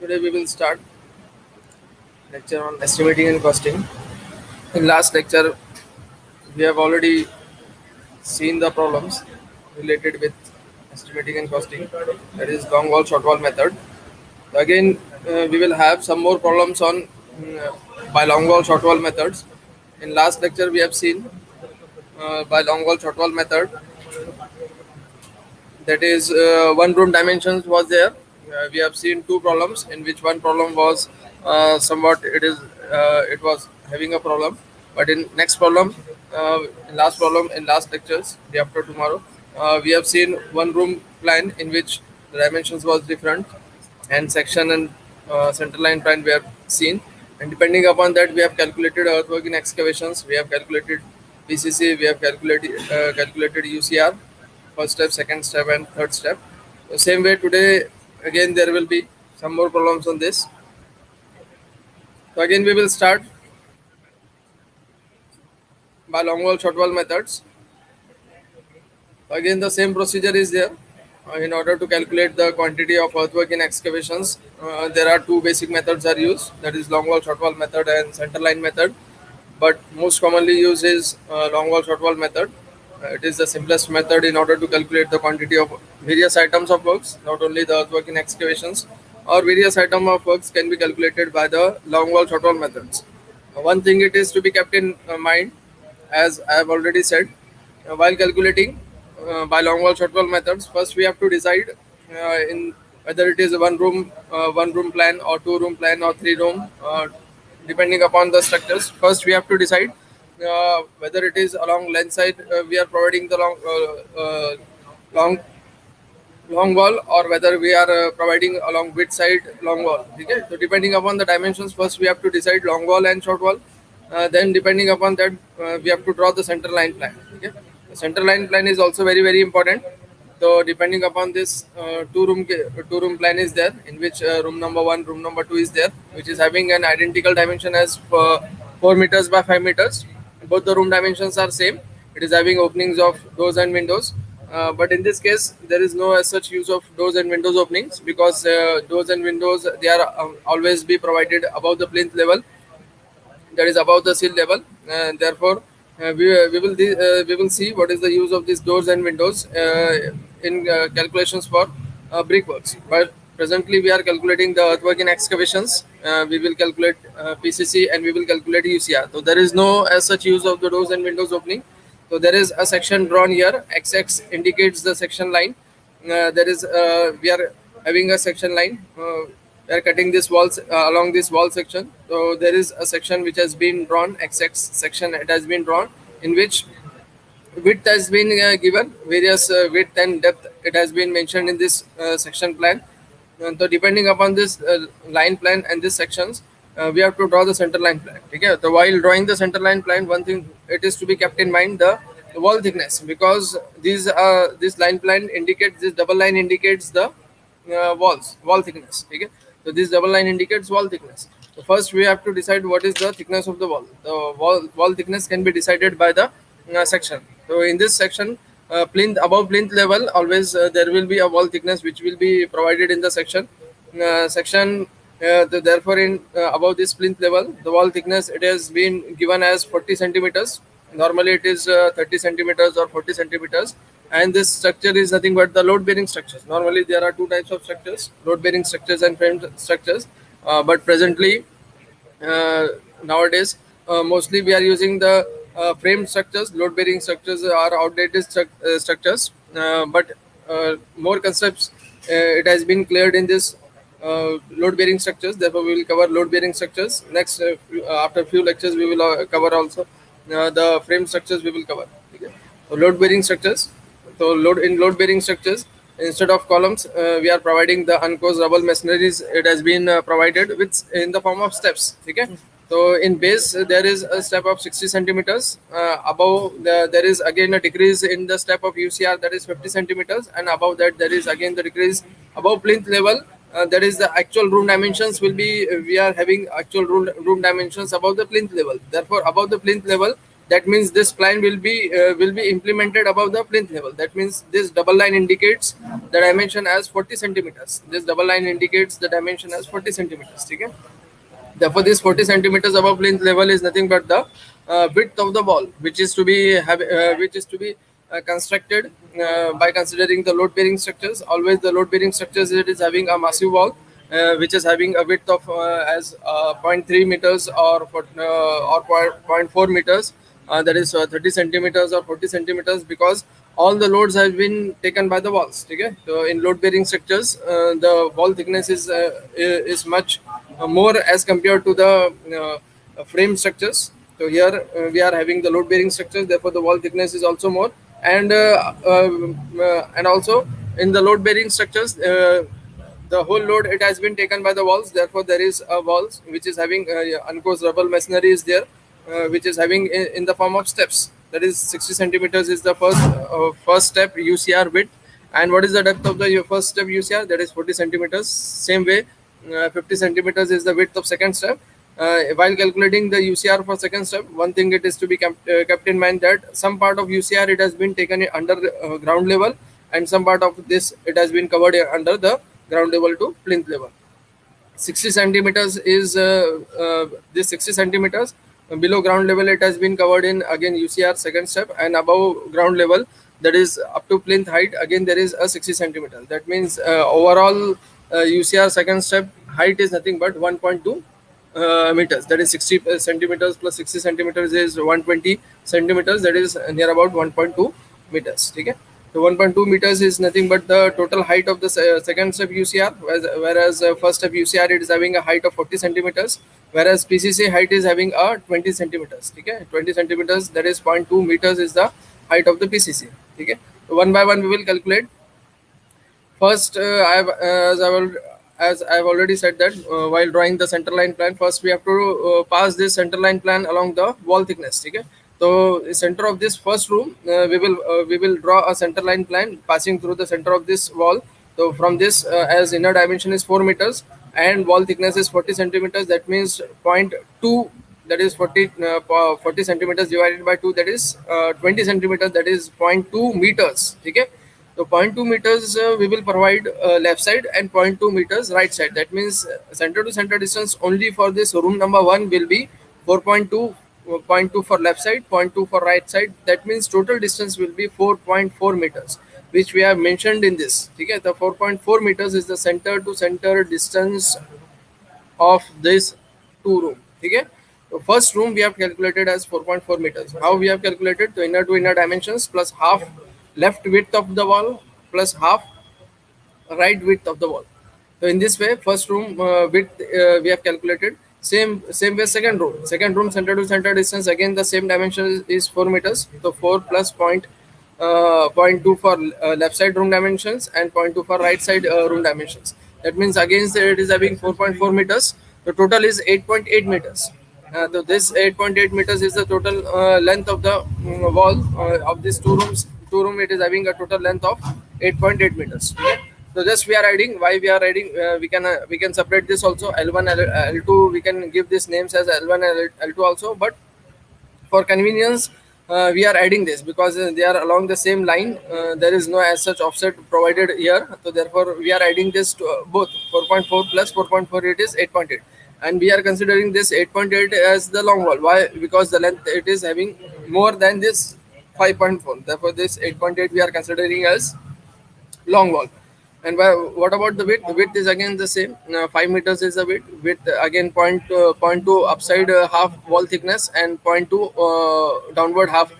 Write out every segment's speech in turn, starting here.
Today we will start lecture on estimating and costing. In last lecture, we have already seen the problems related with estimating and costing. That is long wall, short wall method. Again, we will have some more problems on by long wall, short wall methods. In last lecture, we have seen by long wall, short wall method. That is one room dimensions was there. We have seen two problems in which one problem was somewhat it was having a problem, but in next problem, in last lectures day after tomorrow, we have seen one room plan in which the dimensions was different, and section and center line plan we have seen, and depending upon that we have calculated earthwork in excavations, we have calculated PCC, we have calculated UCR, first step, second step, and third step. The same way today, again there will be some more problems on this. So again we will start by long wall, short wall methods. So again the same procedure is there. In order to calculate the quantity of earthwork in excavations, there are two basic methods are used. That is long wall, short wall method and center line method. But most commonly used is long wall, short wall method. It is the simplest method in order to calculate the quantity of various items of works, not only the earthwork in excavations, or various item of works can be calculated by the long wall, short wall methods. One thing it is to be kept in mind, as I have already said, while calculating by long wall, short wall methods, first we have to decide in whether it is a one room plan or two room plan or three room, depending upon the structures. First we have to decide whether it is along length side we are providing the long long wall, or whether we are providing along width side long wall. Okay, so depending upon the dimensions, first we have to decide long wall and short wall. Then depending upon that, we have to draw the center line plan. Okay, the center line plan is also very important. So depending upon this, two room plan is there, in which room number 1, room number 2 is there, which is having an identical dimension as 4 meters by 5 meters. Both the room dimensions are same. It is having openings of doors and windows. But in this case, there is no as such use of doors and windows openings, because doors and windows, they are always be provided above the plinth level, that is above the sill level. Therefore, we will see what is the use of these doors and windows in calculations for brickworks. But presently we are calculating the earthwork in excavations. We will calculate PCC and we will calculate UCR. So there is no as such use of the doors and windows opening. So there is a section drawn here. XX indicates the section line. There is we are having a section line. We are cutting this walls along this wall section. So there is a section which has been drawn. XX section it has been drawn, in which width has been given, various width and depth it has been mentioned in this section plan. So depending upon this line plan and these sections, we have to draw the center line plan. Okay, so while drawing the center line plan, one thing it is to be kept in mind, the wall thickness, because this line plan indicates, this double line indicates the wall thickness. Okay, so this double line indicates wall thickness. So first we have to decide what is the thickness of the wall. The wall thickness can be decided by the section. So in this section, above plinth level, always there will be a wall thickness which will be provided in the section. Therefore, in above this plinth level, the wall thickness it has been given as 40 centimeters. Normally, it is 30 centimeters or 40 centimeters. And this structure is nothing but the load-bearing structures. Normally, there are two types of structures: load-bearing structures and frame structures. But presently, nowadays, mostly we are using the frame structures. Load-bearing structures are outdated structures, but more concepts it has been cleared in this load-bearing structures. Therefore, we will cover load-bearing structures. Next, after few lectures, we will cover also the frame structures. We will cover. Okay? So load-bearing structures. So load-bearing structures, instead of columns, we are providing the uncoarse rubble masonries. It has been provided with in the form of steps. Okay. So in base there is a step of 60 centimeters. Above there is again a decrease in the step of UCR, that is 50 centimeters, and above that there is again the decrease above plinth level. That is the actual room dimensions will be. We are having actual room dimensions above the plinth level. Therefore, above the plinth level, That means this plan will be implemented above the plinth level. That means this double line indicates the dimension as 40 centimeters. This double line indicates the dimension as 40 centimeters. Okay. Therefore, this 40 centimeters above plinth level is nothing but the width of the wall, which is to be constructed by considering the load bearing structures. Always the load bearing structures, it is having a massive wall which is having a width of as zero point 0.3 meters or zero point 0.4 meters. That is 30 centimeters or 40 centimeters, because all the loads have been taken by the walls. Okay? So in load bearing structures, the wall thickness is much more as compared to the frame structures. So here we are having the load bearing structures, therefore the wall thickness is also more. And also in the load bearing structures, the whole load, it has been taken by the walls. Therefore there is a walls which is having uncoarse rubble masonry is there, which is having in the form of steps. That is 60 centimeters is the first step UCR width. And what is the depth of the first step UCR? That is 40 centimeters. Same way, 50 centimeters is the width of second step. While calculating the UCR for second step, one thing it is to be kept in mind, that some part of UCR it has been taken under ground level, and some part of this it has been covered under the ground level to plinth level. 60 centimeters is this 60 centimeters below ground level, it has been covered in again UCR second step, and above ground level, that is up to plinth height, again there is a 60 centimeters. That means overall UCR second step height is nothing but 1.2 meters. That is 60 centimeters plus 60 centimeters is 120 centimeters. That is near about 1.2 meters. Okay. So 1.2 meters is nothing but the total height of the second step UCR, whereas first step UCR it is having a height of 40 centimeters, whereas PCC height is having a 20 centimeters. Okay, 20 centimeters, that is 0.2 meters is the height of the PCC. Okay, so one by one we will calculate. First, as I've already said that while drawing the center line plan, first we have to pass this center line plan along the wall thickness. Okay, so the center of this first room, we will draw a center line plan passing through the center of this wall. So from this, as inner dimension is 4 meters and wall thickness is 40 centimeters, that means 0.2, that is 40 centimeters divided by 2, that is 20 centimeters, that is 0.2 meters. Okay. So 0.2 meters we will provide left side, and 0.2 meters right side. That means center to center distance only for this room number 1 will be 4.2, 0.2 for left side, 0.2 for right side. That means total distance will be 4.4 meters, which we have mentioned in this. Okay, the 4.4 meters is the center to center distance of this two room. Okay, so first room we have calculated as 4.4 meters. How we have calculated? The inner to inner dimensions plus half left width of the wall plus half right width of the wall. So in this way, first room width we have calculated. Same way, second room center to center distance, again the same dimension is 4 meters. So 4 plus point 0.2 for left side room dimensions and 0.2 for right side room dimensions. That means again it is having 4.4 meters. The total is 8.8 meters. So this 8.8 meters is the total length of the wall of these two rooms. Two room, it is having a total length of 8.8 meters. Okay? So just we are adding. Why we are adding? We can separate this also. L1, L2. We can give these names as L1 and L2 also. But for convenience, we are adding this because they are along the same line. There is no as such offset provided here. So therefore, we are adding this to both 4.4 plus 4.4. It is 8.8, and we are considering this 8.8 as the long wall. Why? Because the length it is having more than this 5.4. Therefore, this 8.8 we are considering as long wall. And what about the width? The width is again the same. 5 meters is the width. Width again point two upside half wall thickness, and 0.2 downward half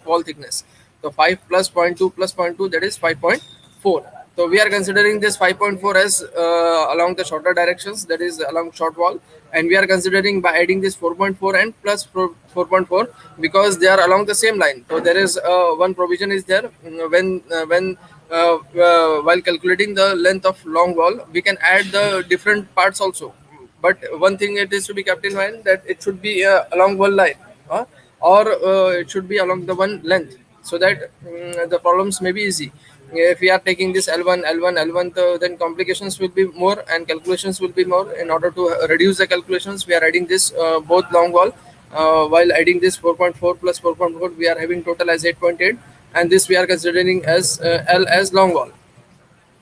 wall thickness. So 5 plus 0.2 plus 0.2, that is 5.4. So we are considering this 5.4 as along the shorter directions, that is along short wall, and we are considering by adding this 4.4 and plus 4.4 because they are along the same line. So there is one provision is there when while calculating the length of long wall, we can add the different parts also. But one thing it is to be kept in mind, that it should be along one line, or it should be along the one length, so that the problems may be easy. If we are taking this L1, then complications will be more and calculations will be more. In order to reduce the calculations, we are adding this both long wall While adding this 4.4 plus 4.4, we are having total as 8.8, and this we are considering as L as long wall,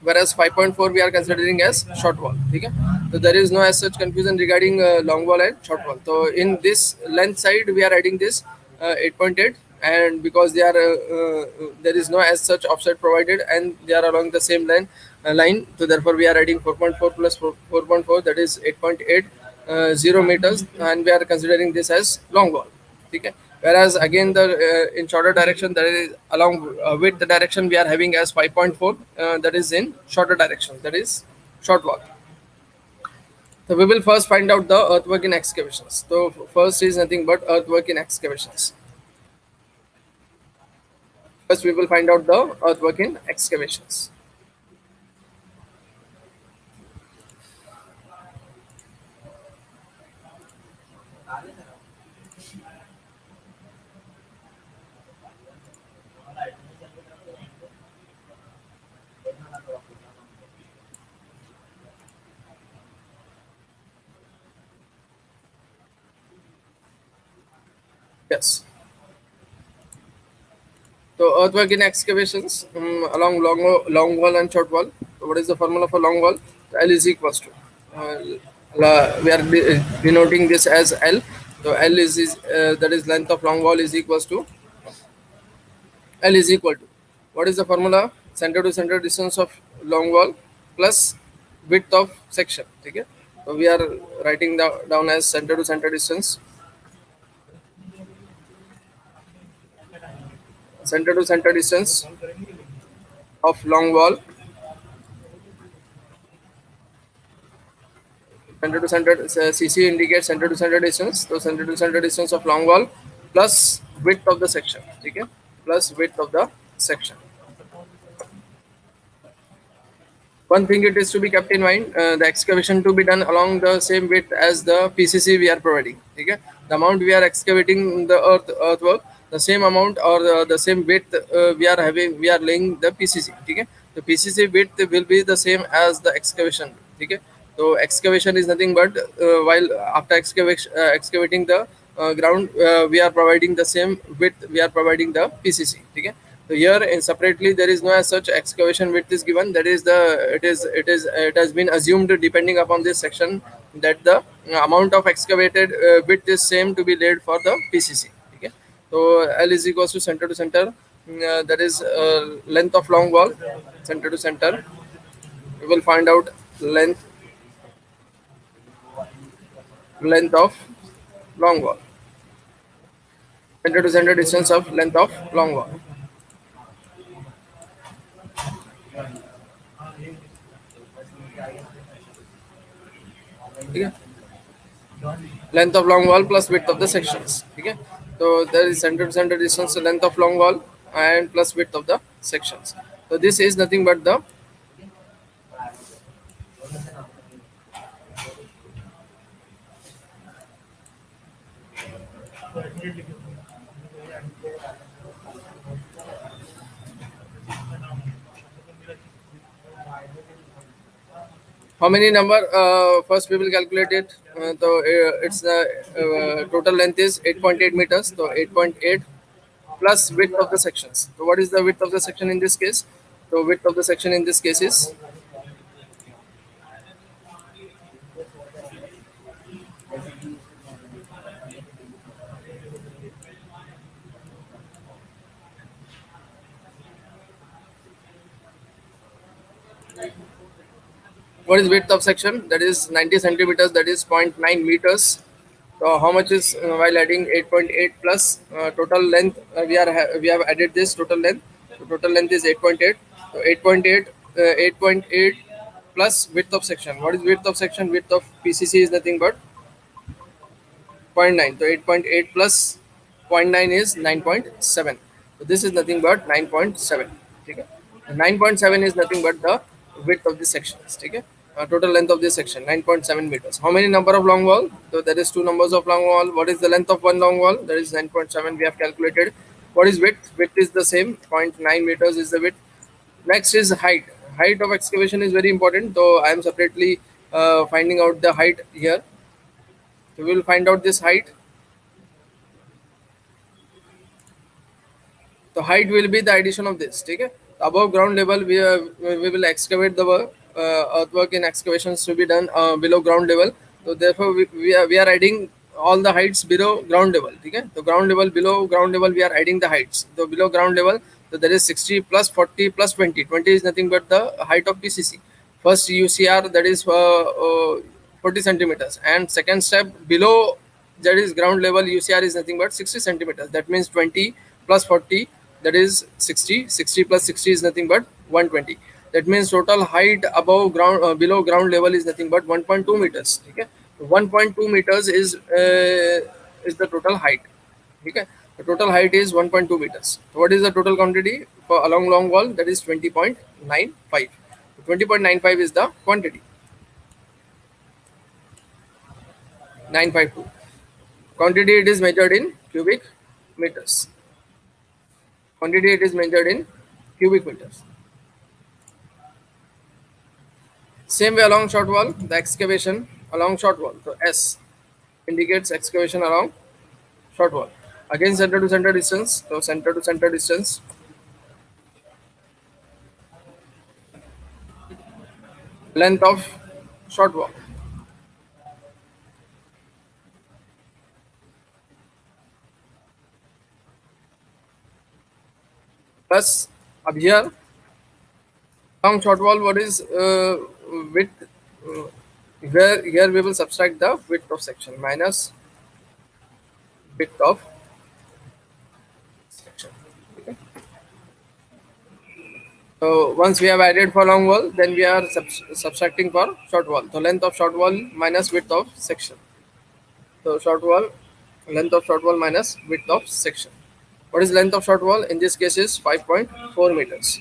whereas 5.4 we are considering as short wall. Okay, so there is no as such confusion regarding long wall and short wall. So in this length side we are adding this 8.8, and because they are there is no as such offset provided and they are along the same line, so therefore we are adding 4.4 plus 4.4, that is 8.8 0 meters, and we are considering this as long wall. Okay, whereas again the in shorter direction, that is along with the direction, we are having as 5.4, that is in shorter direction, that is short wall. So we will first find out the earthwork in excavations. So first is nothing but earthwork in excavations. First we will find out the earthwork in excavations. Yes. So earthwork in excavations, along long wall and short wall. So what is the formula for long wall? L is equals to we are denoting this as L. So L is that is length of long wall is equals to L is equal to, what is the formula? Center to center distance of long wall plus width of section. Okay, so we are writing down as center to center distance, center to center distance of long wall, center to center, CC indicates center to center distance, so center to center distance of long wall plus width of the section. Okay, plus width of the section. One thing it is to be kept in mind, the excavation to be done along the same width as the PCC we are providing. Okay, the amount we are excavating the earthwork, the same amount or the same width we are laying the PCC. Okay, the PCC width will be the same as the excavation. Okay, so excavation is nothing but while after excavating the ground, we are providing the same width we are providing the PCC. Okay, so here in separately there is no as such excavation width is given. That is it has been assumed depending upon this section that the amount of excavated width is same to be laid for the PCC. Okay, so L is equals to center, that is length of long wall, center to center. We will find out length of long wall, center to center distance of length of long wall. Okay, length of long wall plus width of the sections. Okay, so there is center to center distance, length of long wall, and plus width of the sections. So this is nothing but the, how many number, first we will calculate it. So its total length is 8.8 meters, so 8.8 plus width of the sections. So what is the width of the section in this case? So width of the section in this case is, what is width of section? That is 90 centimeters, that is 0.9 meters. So how much is while adding 8.8 plus total length, we have added this total length. So total length is 8.8. So 8.8 plus width of section. What is width of section? Width of PCC is nothing but zero point 0.9. So 8.8 plus zero point 0.9 is 9.7. So this is nothing but 9.7. Okay. 9.7 is nothing but the width of the sections. Okay. Total length of this section 9.7 meters. How many number of long wall? So there is two numbers of long wall. What is the length of one long wall? That is 9.7. We have calculated. What is width? Width is the same. Zero point 0.9 meters is the width. Next is height. Height of excavation is very important. So I am separately finding out the height here. So we will find out this height. तो height will be the addition of this. ठीक है, above ground level we will excavate the work, earthwork in excavations to be done below ground level. So therefore we are adding all the heights below ground level. ठीक है, तो ground level, below ground level we are adding the heights. So below ground level, so there is 60 plus 40 plus 20. 20 is nothing but the height of PCC. First UCR, that is 40 centimeters, and second step below, that is ground level, UCR is nothing but 60 centimeters. That means 20 plus 40, that is 60. 60 plus 60 is nothing but 120. That means total height above ground, below ground level is nothing but 1.2 meters. Okay, 1.2 meters is the total height. Okay, the total height is 1.2 meters. So what is the total quantity for along long wall? That is 20.95. 20.95 is the quantity. 952. Quantity, it is measured in cubic meters. Quantity, it is measured in cubic meters. Same way along short wall, the excavation along short wall. So S indicates excavation along short wall. Again, center to center distance. So center to center distance, length of short wall, plus up here along short wall, what is width? Uh, here we will subtract the width of section minus width of section. Okay. So once we have added for long wall, then we are subtracting for short wall. So length of short wall minus width of section. So short wall, length of short wall minus width of section. What is length of short wall? In this case is 5.4 meters.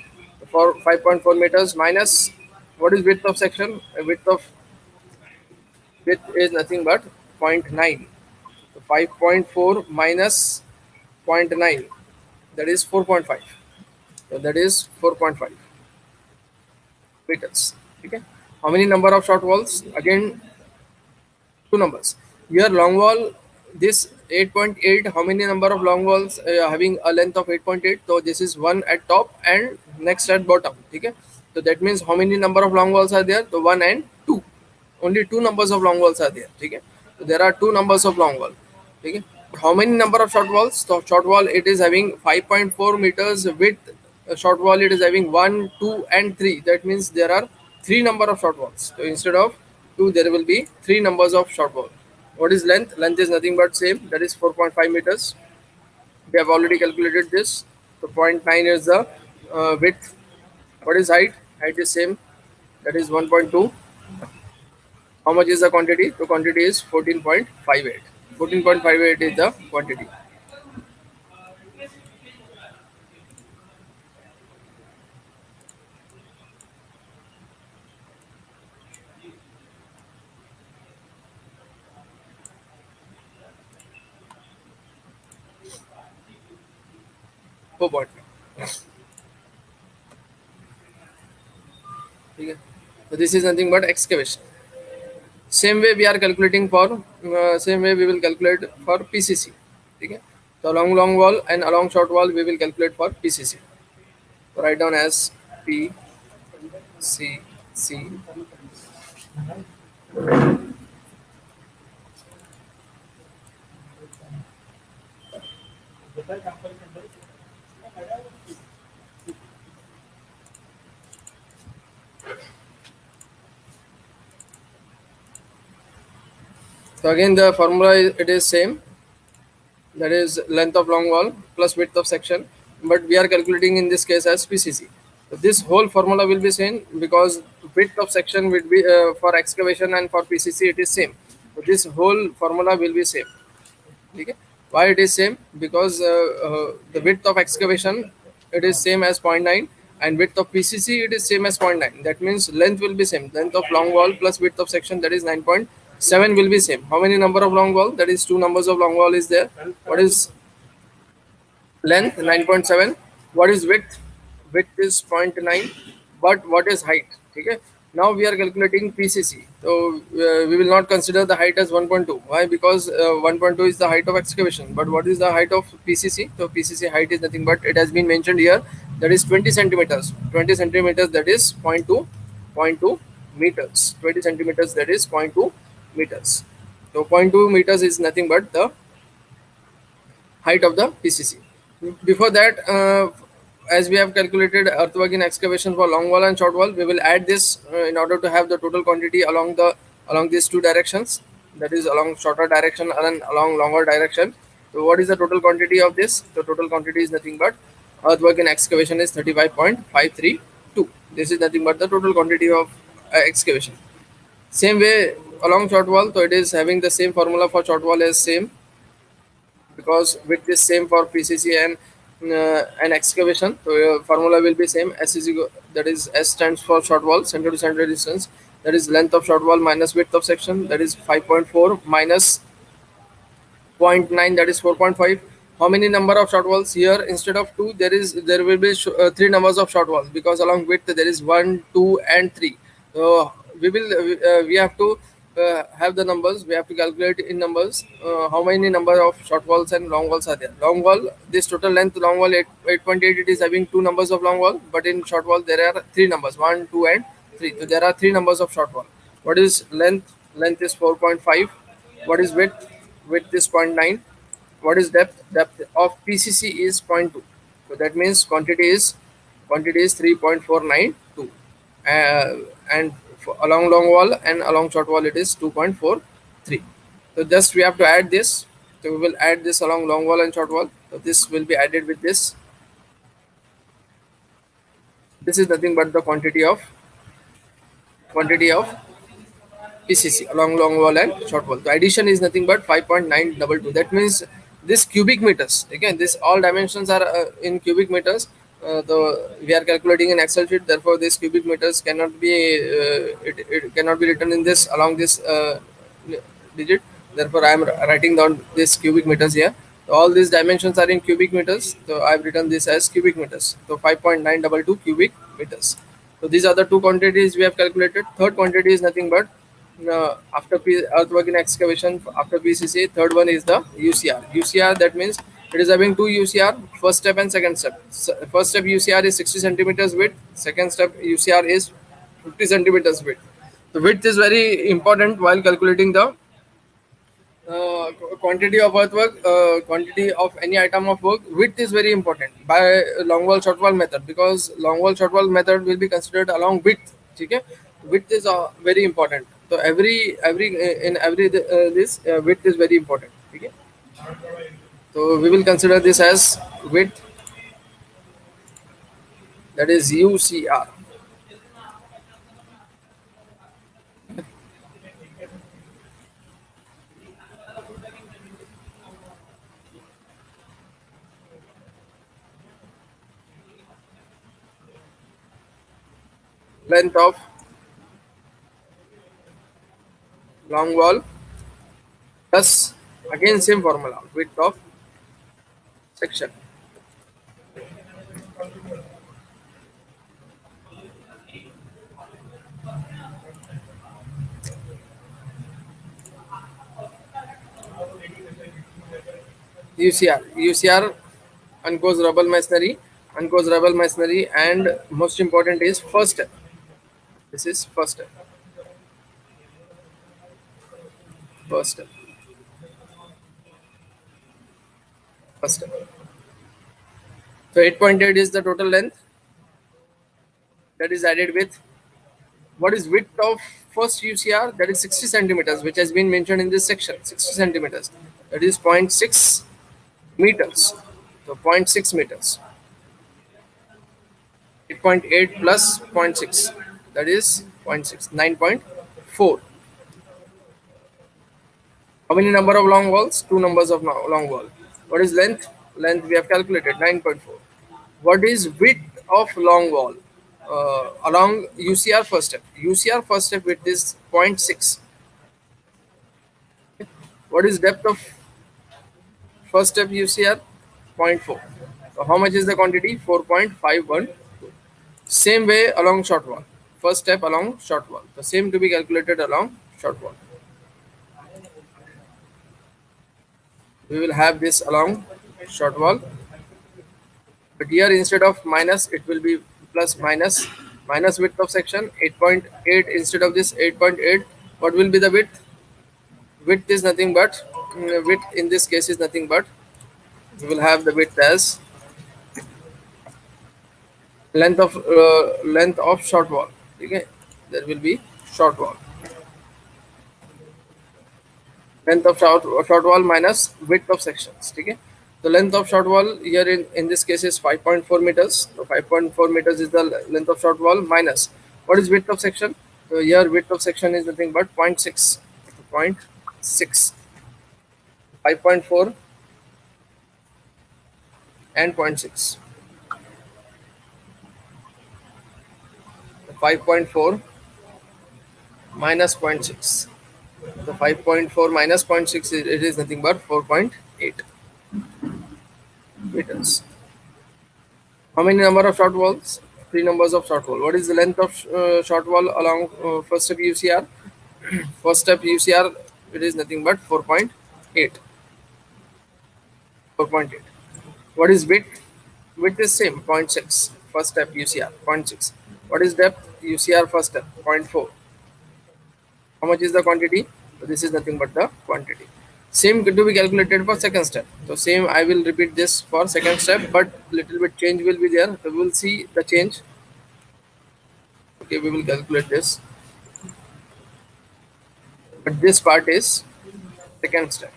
For 5.4 meters minus, what is width of section? Width is nothing but zero point 0.9. So 5.4 minus zero point 0.9, that is 4.5. So that is 4.5 meters. Okay. How many number of short walls? Again, two numbers. Here long wall, this 8.8. How many number of long walls having a length of 8.8? So this is one at top and next at bottom. Okay. So that means how many number of long walls are there? So one and two. Only two numbers of long walls are there. Okay. So there are two numbers of long wall. Okay. How many number of short walls? So short wall, it is having 5.4 meters width. Short wall, it is having 1, 2 and 3. That means there are three number of short walls. So instead of two, there will be three numbers of short wall. What is length? Length is nothing but same, that is 4.5 meters. We have already calculated this. So zero point 0.9 is the width. What is height? Height is same, that is 1.2. How much is the quantity? The quantity is 14.58. 14.58 is the quantity. Four point. Okay. So this is nothing but excavation. Same way we are calculating for same way we will calculate for PCC. Okay. So along long wall and along short wall we will calculate for PCC. So write down as PCC. So again the formula it is same, that is length of long wall plus width of section, but we are calculating in this case as PCC. So this whole formula will be same because width of section will be for excavation and for PCC it is same. So this whole formula will be same. Okay. Why it is same? Because the width of excavation it is same as 0.9 and width of PCC it is same as 0.9. That means length will be same. Length of long wall plus width of section, that is 9.7 will be same. How many number of long wall? That is two numbers of long wall is there. What is length? 9.7. What is width? Width is 0.9. But what is height? Okay. Now we are calculating PCC. So we will not consider the height as 1.2. Why? Because 1.2 is the height of excavation. But what is the height of PCC? So PCC height is nothing but it has been mentioned here. That is 20 centimeters. 20 centimeters, that is zero point 0.2, zero point 0.2 meters. 20 centimeters, that is zero point 0.2 meters. So zero point 0.2 meters is nothing but the height of the PCC. Before that, as we have calculated earthwork in excavation for long wall and short wall, we will add this in order to have the total quantity along these two directions. That is along shorter direction and along longer direction. So, what is the total quantity of this? The total quantity is nothing but earthwork in excavation is 35.532. This is nothing but the total quantity of excavation. Same way along short wall, so it is having the same formula for short wall as same, because width is same for PCC and excavation. So formula will be same. S is equal, that is S stands for short wall, center to center distance. That is length of short wall minus width of section. That is 5.4 minus zero point 0.9, that is 4.5. How many number of short walls here? Instead of two, there will be three numbers of short walls, because along width there is 1, 2 and 3. So we have to have the numbers. We have to calculate in numbers how many number of short walls and long walls are there. Long wall, this total length long wall 8.8, it is having two numbers of long wall, but in short wall there are three numbers, 1, 2 and 3. So there are three numbers of short wall. What is length? Length is 4.5. What is width? Width is 0.9. What is depth? Depth of PCC is 0.2. So that means quantity is 3.492. And for along long wall and along short wall it is 2.43. So just we have to add this. So we will add this along long wall and short wall. So this will be added with this. This is nothing but the quantity of PCC along long wall and short wall. The addition is nothing but 5.922. That means this cubic meters. Again, this all dimensions are in cubic meters. We are calculating in Excel sheet. Therefore, this cubic meters cannot be it cannot be written in this along this digit. Therefore, I am writing down this cubic meters here. So all these dimensions are in cubic meters. So I have written this as cubic meters. So 5.922 cubic meters. So these are the two quantities we have calculated. Third quantity is nothing but after earthwork in excavation after PCC. Third one is the UCR. UCR, that means it is having two UCR, first step and second step. First step UCR is 60 centimeters width. Second step UCR is 50 centimeters width. The width is very important while calculating the quantity of earthwork, quantity of any item of work. Width is very important by long wall short wall method, because long wall short wall method will be considered along width. Okay, width is very important. So in every this width is very important. Okay, so we will consider this as width, that is UCR. Length of long wall plus again same formula, width of section. UCR, uncoarse rubble masonry, and most important is first step. This is first step. First step. First step. So 8.8 is the total length that is added with what is width of first UCR, that is 60 centimeters, which has been mentioned in this section. 60 centimeters, that is 0.6 meters. So 0.6 meters. 8.8 plus 0.6, that is 0.6, 9.4. How many number of long walls? Two numbers of long wall. What is length? Length we have calculated 9.4. What is width of long wall? Along UCR first step. UCR first step width is 0.6. What is depth of first step UCR? 0.4. So how much is the quantity? 4.512. Same way along short wall. first step along short wall. The same to be calculated along short wall. We will have this along short wall, but here instead of minus it will be plus minus. Minus width of section 8.8 instead of this 8.8. What will be the width? Width is nothing but width in this case is nothing but we will have the width as length of short wall. Okay, there will be short wall, length of short wall minus width of sections. Okay, the length of short wall here in this case is 5.4 meters. So 5.4 meters is the length of short wall minus what is width of section. So here width of section is nothing but 0.6. 0.6, 5.4 and zero point 0.6. 5.4 minus zero point 0.6. The 5.4 minus zero point 0.6 it is nothing but 4.8 meters. How many number of short walls? Three numbers of short wall. What is the length of short wall along first step UCR? First step UCR it is nothing but 4.8. 4.8. What is width? Width is same 0.6. First step UCR 0.6. What is depth? UCR first step 0.4. How much is the quantity? So this is nothing but the quantity. Same to be calculated for second step. So same I will repeat this for second step, but little bit change will be there. So we will see the change. Okay, we will calculate this. But this part is second step.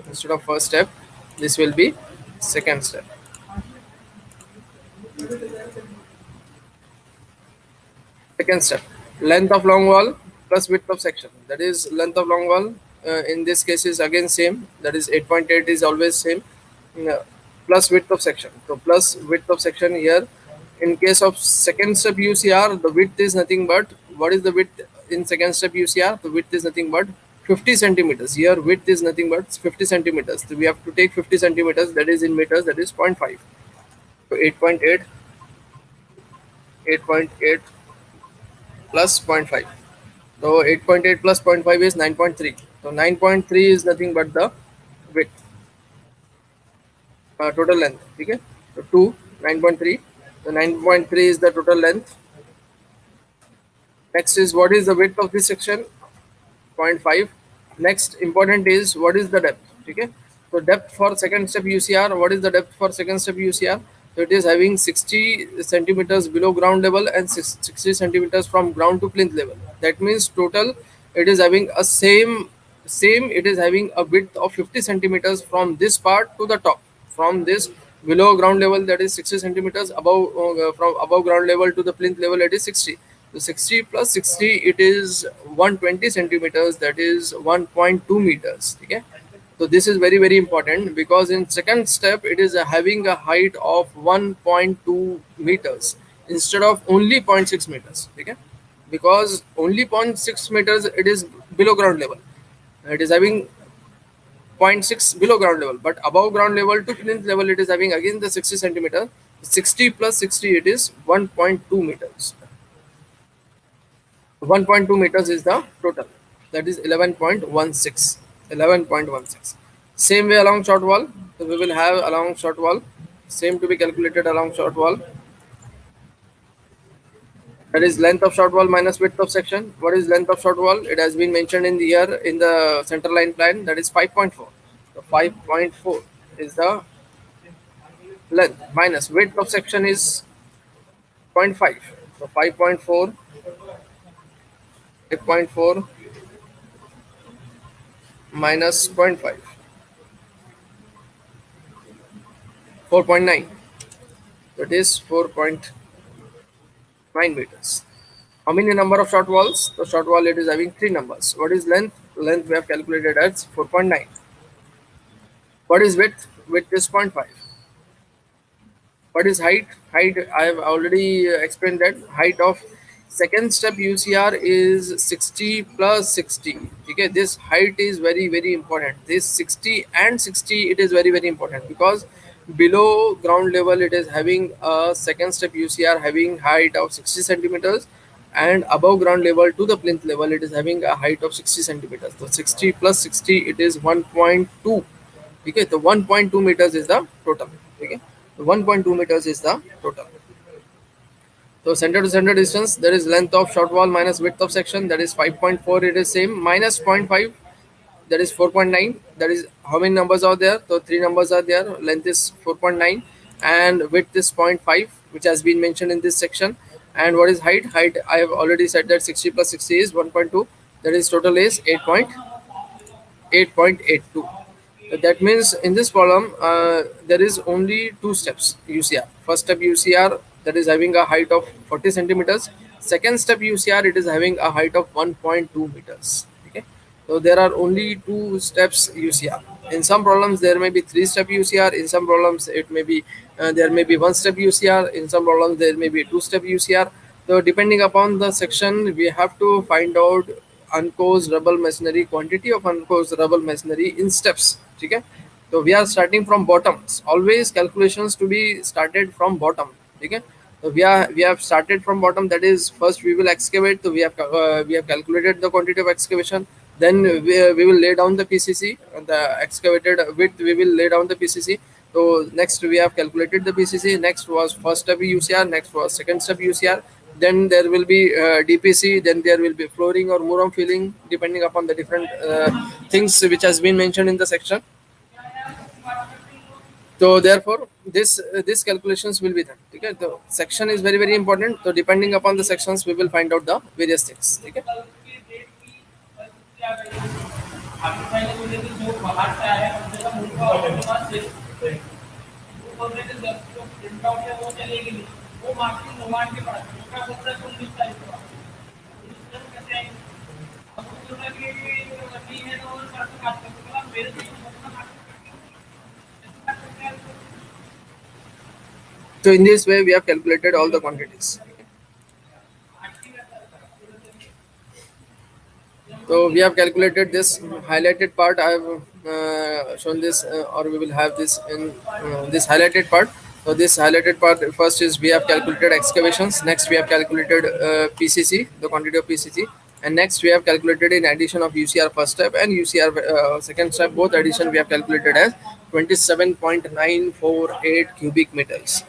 Instead of first step, this will be second step. Second step, length of long wall plus width of section. That is length of long wall. In this case is again same. That is 8.8 is always same. Plus width of section. So plus width of section here. In case of second step UCR, the width is nothing but what is the width in second step UCR? The width is nothing but 50 centimeters. Here width is nothing but 50 centimeters. So we have to take 50 centimeters. That is in meters. That is 0.5. So 8.8. 8.8 plus 0.5. So 8.8 plus 0.5 is 9.3. So 9.3 is nothing but the width, total length. Okay. So 2, 9.3. So 9.3 is the total length. Next is what is the width of this section? 0.5. Next important is what is the depth. Okay. So depth for second step UCR. What is the depth for second step UCR? So it is having 60 centimeters below ground level and 60 centimeters from ground to plinth level. That means total it is having a same it is having a width of 50 centimeters from this part to the top. From this below ground level, that is 60 centimeters, above from above ground level to the plinth level, it is 60. So 60 plus 60 it is 120 centimeters, that is 1.2 meters. Okay. So this is very important because in second step it is having a height of 1.2 meters instead of only 0.6 meters. Okay, because only 0.6 meters it is below ground level. It is having zero point 0.6 below ground level, but above ground level to plinth level it is having again the 60 centimeter. 60 plus 60 it is 1.2 meters. 1.2 meters is the total, that is 11.16. 11.16. Same way along short wall. So we will have along short wall, same to be calculated along short wall. That is length of short wall minus width of section. What is length of short wall? It has been mentioned in the here in the center line plan, that is 5.4. So 5.4 is the length minus width of section is 0.5. So 5.4 minus 0.5, 4.9. That is 4.9 meters. How many number of short walls? The short wall it is having three numbers. What is length? Length we have calculated as 4.9. What is width? Width is 0.5. What is height? Height I have already explained that height of second step UCR is 60 plus 60. Okay, this height is very important. This 60 and 60 it is very important because below ground level it is having a second step UCR having height of 60 centimeters and above ground level to the plinth level, it is having a height of 60 centimeters. So 60 plus 60, it is 1.2. Okay, the 1.2 meters is the total. Okay, the 1.2 meters is the total. So center to center distance, there is length of short wall minus width of section, that is 5.4, it is same, minus 0.5, that is 4.9. That is how many numbers are there? So three numbers are there. Length is 4.9 and width is 0.5, which has been mentioned in this section. And what is height? Height, I have already said that 60 plus 60 is 1.2. That is total is 8.82. That means in this problem, there is only two steps UCR. First step UCR, that is having a height of 40 centimeters. Second step UCR, it is having a height of 1.2 meters. Okay, so there are only two steps UCR. In some problems there may be three step UCR. In some problems it may be there may be one step UCR. In some problems there may be two step UCR. So depending upon the section, we have to find out uncoarse rubble masonry, quantity of uncoarse rubble masonry in steps. Okay, so we are starting from bottoms. Always calculations to be started from bottom. Okay, so we have started from bottom. That is, first we will excavate. So we have calculated the quantity of excavation. Then we will lay down the PCC, the excavated width. We will lay down the PCC. So next we have calculated the PCC. Next was first step UCR. Next was second step UCR. Then there will be DPC. Then there will be flooring or muram filling, depending upon the different things which has been mentioned in the section. So therefore, this calculations will be done. Okay, the section is very important. So depending upon the sections, we will find out the various things. Okay. So in this way, we have calculated all the quantities. So we have calculated this highlighted part. I have shown this, or we will have this in this highlighted part. So this highlighted part, first is we have calculated excavations. Next we have calculated PCC, the quantity of PCC, and next we have calculated in addition of UCR first step and UCR second step. Both addition we have calculated as 27.948 cubic meters.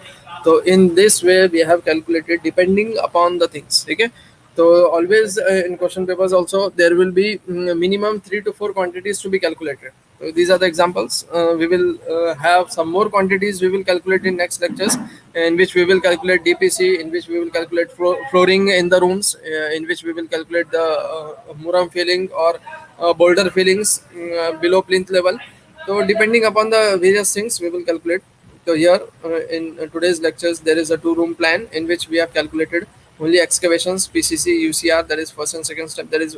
So in this way we have calculated depending upon the things. Okay. So always in question papers also there will be minimum 3 to 4 quantities to be calculated. So these are the examples. We will have some more quantities we will calculate in next lectures, in which we will calculate DPC, in which we will calculate flooring in the rooms, in which we will calculate the muram filling or boulder fillings below plinth level. So depending upon the various things we will calculate. So here in today's lectures there is a 2-room plan in which we have calculated only excavations, PCC, UCR, that is first and second step. That is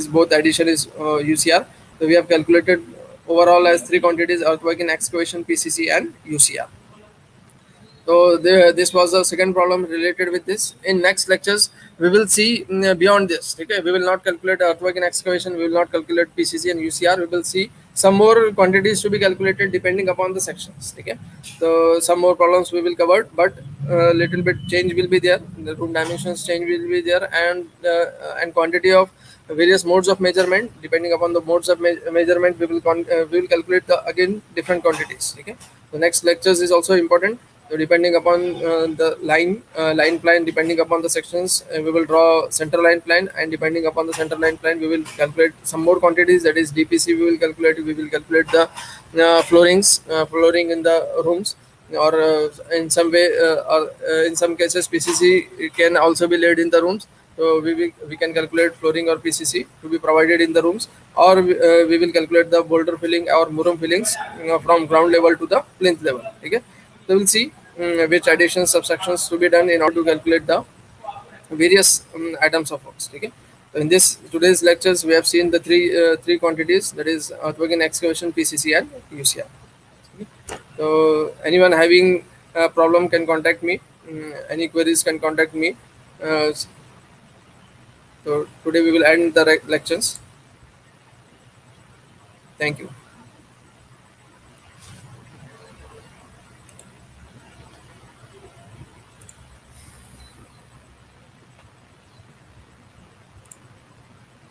both addition is UCR. So we have calculated overall as 3 quantities: earthwork in excavation, PCC, and UCR. So this was the second problem related with this. In next lectures, we will see beyond this. Okay, we will not calculate earthwork and excavation. We will not calculate PCC and UCR. We will see some more quantities to be calculated depending upon the sections. Okay, so some more problems we will cover, but little bit change will be there. The room dimensions change will be there, and quantity of various modes of measurement. Depending upon the modes of measurement, we will calculate the again different quantities. Okay, the next lectures is also important. So depending upon the line plan, depending upon the sections, we will draw center line plan, and depending upon the center line plan, we will calculate some more quantities. That is DPC. We will calculate. We will calculate the flooring in the rooms, or in some way, or in some cases, PCC can also be laid in the rooms. So we can calculate flooring or PCC to be provided in the rooms, or we will calculate the boulder filling or muram fillings from ground level to the plinth level. Okay. So we'll see which additions, subtractions to be done in order to calculate the various items of works. Okay. So in this today's lectures, we have seen the three quantities, that is earthwork in excavation, PCC, and UCR. Okay. So anyone having a problem can contact me. Any queries can contact me. So today we will end the lectures. Thank you.